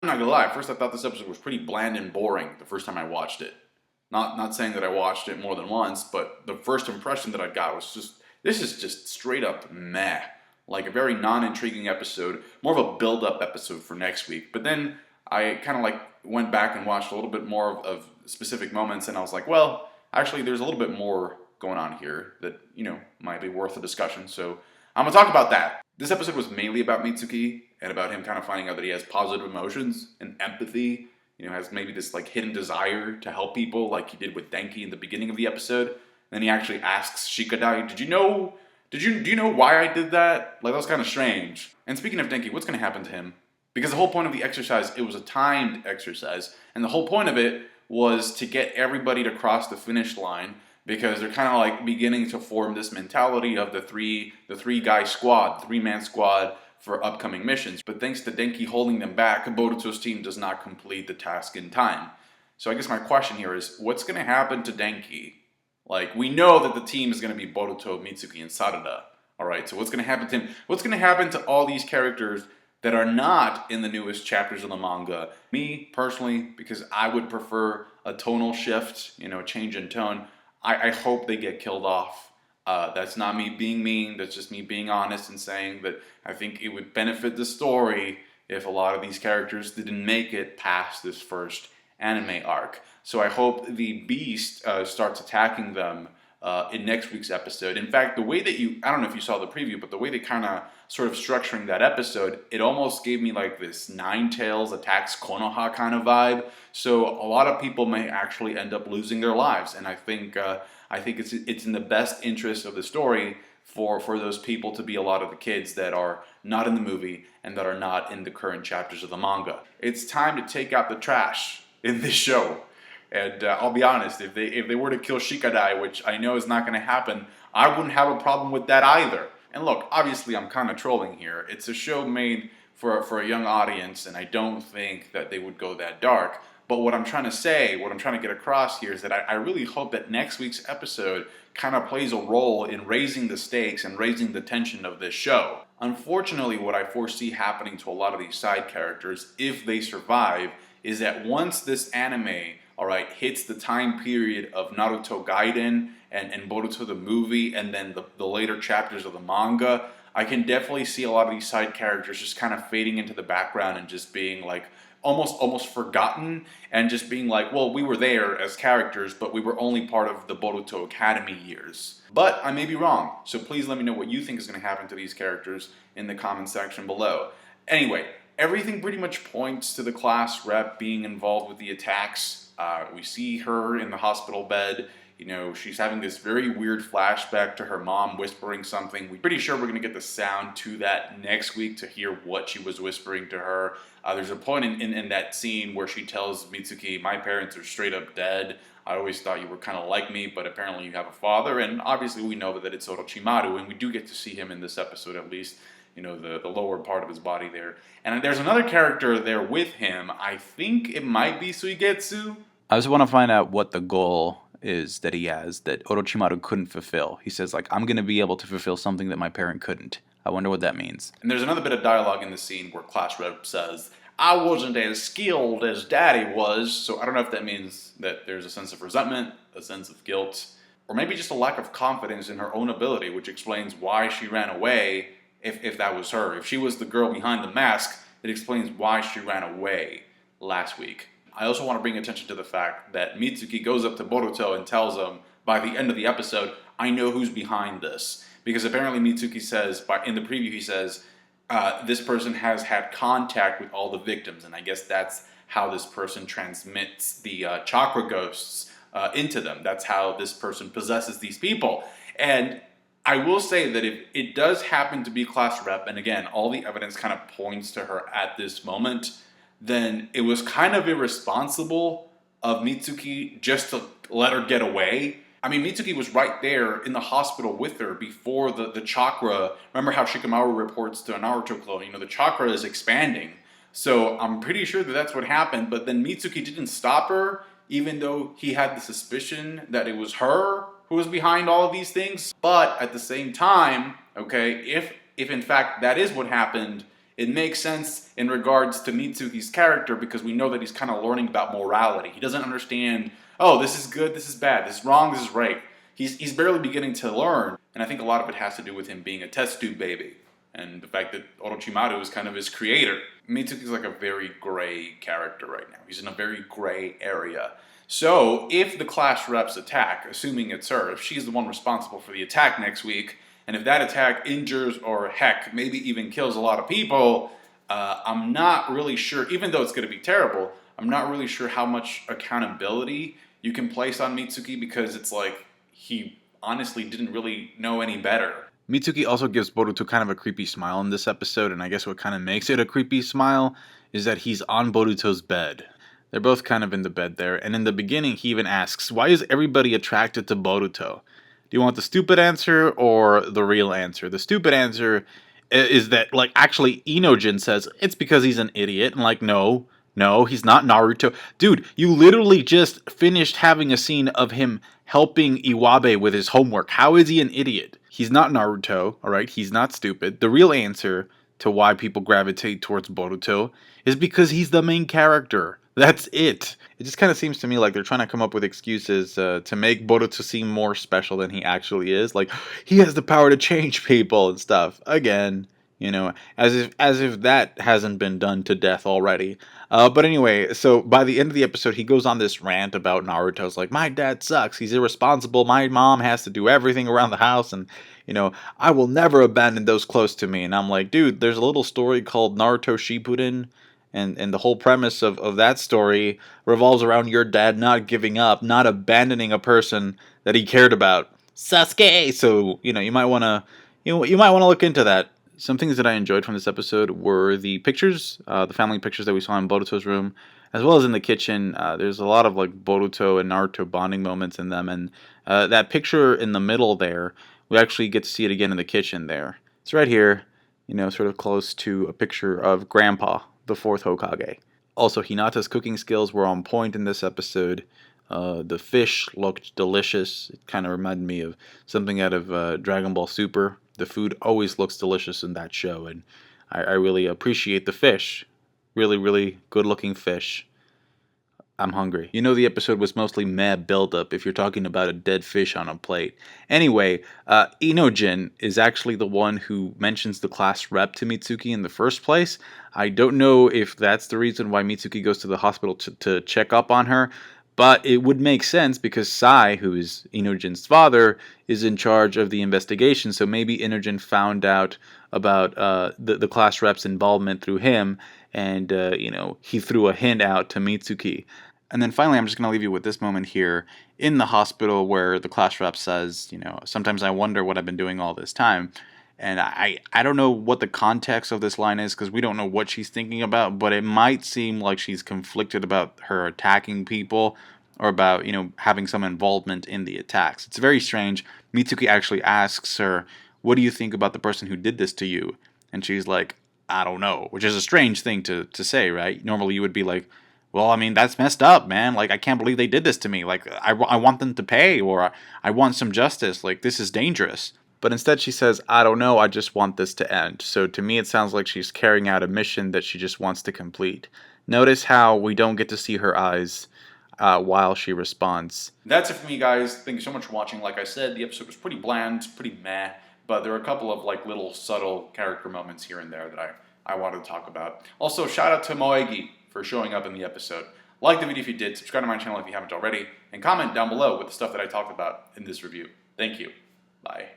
I'm not gonna lie, at first I thought this episode was pretty bland and boring the first time I watched it. Not saying that I watched it more than once, but the first impression that I got was just, this is just straight up meh. Like a very non-intriguing episode, more of a build-up episode for next week. But then I kind of like went back and watched a little bit more of specific moments, and I was like, well, actually there's a little bit more going on here that, you know, might be worth a discussion. So I'm gonna talk about that. This episode was mainly about Mitsuki and about him kind of finding out that he has positive emotions and empathy, you know, has maybe this like hidden desire to help people like he did with Denki in the beginning of the episode. And then he actually asks Shikadai, do you know why I did that? Like, that was kind of strange. And speaking of Denki, what's going to happen to him? Because the whole point of the exercise, it was a timed exercise, and the whole point of it was to get everybody to cross the finish line, because they're kind of like beginning to form this mentality of the three-guy squad, three-man squad for upcoming missions. But thanks to Denki holding them back, Boruto's team does not complete the task in time. So I guess my question here is, what's going to happen to Denki? Like, we know that the team is going to be Boruto, Mitsuki, and Sarada. Alright, so what's going to happen to him? What's going to happen to all these characters that are not in the newest chapters of the manga? Me, personally, because I would prefer a tonal shift, you know, a change in tone, I hope they get killed off. That's not me being mean, that's just me being honest and saying that I think it would benefit the story if a lot of these characters didn't make it past this first anime arc. So I hope the Beast starts attacking them in next week's episode. In fact, the way that I don't know if you saw the preview, but the way they kind of sort of structuring that episode, it almost gave me like this Nine Tails attacks Konoha kind of vibe. So a lot of people may actually end up losing their lives, and I think it's in the best interest of the story for those people to be a lot of the kids that are not in the movie and that are not in the current chapters of the manga. It's time to take out the trash in this show. And I'll be honest, if they were to kill Shikadai, which I know is not going to happen, I wouldn't have a problem with that either. And look, obviously I'm kind of trolling here. It's a show made for a young audience, and I don't think that they would go that dark. But what I'm trying to say, what I'm trying to get across here is that I really hope that next week's episode kind of plays a role in raising the stakes and raising the tension of this show. Unfortunately, what I foresee happening to a lot of these side characters, if they survive, is that once this anime, alright, hits the time period of Naruto Gaiden and Boruto the movie, and then the later chapters of the manga, I can definitely see a lot of these side characters just kind of fading into the background and just being like almost forgotten, and just being like, well, we were there as characters, but we were only part of the Boruto Academy years. But I may be wrong, so please let me know what you think is going to happen to these characters in the comment section below. Anyway, everything pretty much points to the class rep being involved with the attacks. We see her in the hospital bed. You know, she's having this very weird flashback to her mom whispering something. We're pretty sure we're going to get the sound to that next week to hear what she was whispering to her. There's a point in that scene where she tells Mitsuki, my parents are straight up dead. I always thought you were kind of like me, but apparently you have a father. And obviously we know that it's Orochimaru, and we do get to see him in this episode at least. You know, the lower part of his body there. And there's another character there with him. I think it might be Suigetsu. I just want to find out what the goal is that he has that Orochimaru couldn't fulfill. He says, like, I'm going to be able to fulfill something that my parent couldn't. I wonder what that means. And there's another bit of dialogue in the scene where Class Rep says, I wasn't as skilled as Daddy was. So I don't know if that means that there's a sense of resentment, a sense of guilt, or maybe just a lack of confidence in her own ability, which explains why she ran away if that was her. If she was the girl behind the mask, it explains why she ran away last week. I also want to bring attention to the fact that Mitsuki goes up to Boruto and tells him, by the end of the episode, I know who's behind this. Because apparently Mitsuki says, in the preview he says, this person has had contact with all the victims, and I guess that's how this person transmits the Chakra Ghosts into them. That's how this person possesses these people. And I will say that if it does happen to be Class Rep, and again, all the evidence kind of points to her at this moment, then it was kind of irresponsible of Mitsuki just to let her get away. I mean, Mitsuki was right there in the hospital with her before the chakra. Remember how Shikamaru reports to a Naruto clone, you know, the chakra is expanding. So I'm pretty sure that that's what happened, but then Mitsuki didn't stop her, even though he had the suspicion that it was her who was behind all of these things. But at the same time, okay, if in fact that is what happened, It makes sense in regards to Mitsuki's character because we know that he's kind of learning about morality. He doesn't understand, oh, this is good, this is bad, this is wrong, this is right. He's barely beginning to learn, and I think a lot of it has to do with him being a test tube baby, and the fact that Orochimaru is kind of his creator. Mitsuki's like a very gray character right now. He's in a very gray area. So, if the class reps attack, assuming it's her, if she's the one responsible for the attack next week, and if that attack injures or heck, maybe even kills a lot of people, I'm not really sure, even though it's going to be terrible, I'm not really sure how much accountability you can place on Mitsuki because it's like, he honestly didn't really know any better. Mitsuki also gives Boruto kind of a creepy smile in this episode, and I guess what kind of makes it a creepy smile is that he's on Boruto's bed. They're both kind of in the bed there, and in the beginning he even asks, why is everybody attracted to Boruto? Do you want the stupid answer or the real answer? The stupid answer is that, like, actually Inojin says, it's because he's an idiot, and like, no, he's not Naruto. Dude, you literally just finished having a scene of him helping Iwabe with his homework. How is he an idiot? He's not Naruto, alright? He's not stupid. The real answer to why people gravitate towards Boruto is because he's the main character. That's it. It just kind of seems to me like they're trying to come up with excuses to make Boruto seem more special than he actually is. Like, he has the power to change people and stuff. Again, you know, as if that hasn't been done to death already. But anyway, so by the end of the episode, he goes on this rant about Naruto's like, my dad sucks, he's irresponsible, my mom has to do everything around the house, and, you know, I will never abandon those close to me. And I'm like, dude, there's a little story called Naruto Shippuden, and the whole premise of that story revolves around your dad not giving up, not abandoning a person that he cared about. Sasuke! So, you know, you might want to look into that. Some things that I enjoyed from this episode were the pictures, the family pictures that we saw in Boruto's room, as well as in the kitchen. There's a lot of like Boruto and Naruto bonding moments in them, and that picture in the middle there, we actually get to see it again in the kitchen there. It's right here, you know, sort of close to a picture of Grandpa, the fourth Hokage. Also, Hinata's cooking skills were on point in this episode. The fish looked delicious. It kind of reminded me of something out of Dragon Ball Super. The food always looks delicious in that show, and I really appreciate the fish. Really, really good-looking fish. I'm hungry. You know, the episode was mostly meh build-up if you're talking about a dead fish on a plate. Anyway, Inojin is actually the one who mentions the class rep to Mitsuki in the first place. I don't know if that's the reason why Mitsuki goes to the hospital to check up on her, but it would make sense because Sai, who is Inojin's father, is in charge of the investigation. So maybe Inojin found out about the class rep's involvement through him, and you know, he threw a hint out to Mitsuki. And then finally, I'm just going to leave you with this moment here in the hospital where the class rep says, you know, sometimes I wonder what I've been doing all this time. And I don't know what the context of this line is because we don't know what she's thinking about, but it might seem like she's conflicted about her attacking people or about, you know, having some involvement in the attacks. It's very strange. Mitsuki actually asks her, what do you think about the person who did this to you? And she's like, I don't know, which is a strange thing to say, right? Normally you would be like, well, I mean, that's messed up, man. Like, I can't believe they did this to me. Like, I want them to pay, or I want some justice. Like, this is dangerous. But instead she says, I don't know, I just want this to end. So to me it sounds like she's carrying out a mission that she just wants to complete. Notice how we don't get to see her eyes while she responds. That's it for me, guys. Thank you so much for watching. Like I said, the episode was pretty bland, pretty meh, but there were a couple of like little subtle character moments here and there that I wanted to talk about. Also, shout out to Moegi for showing up in the episode. Like the video if you did, subscribe to my channel if you haven't already, and comment down below with the stuff that I talked about in this review. Thank you. Bye.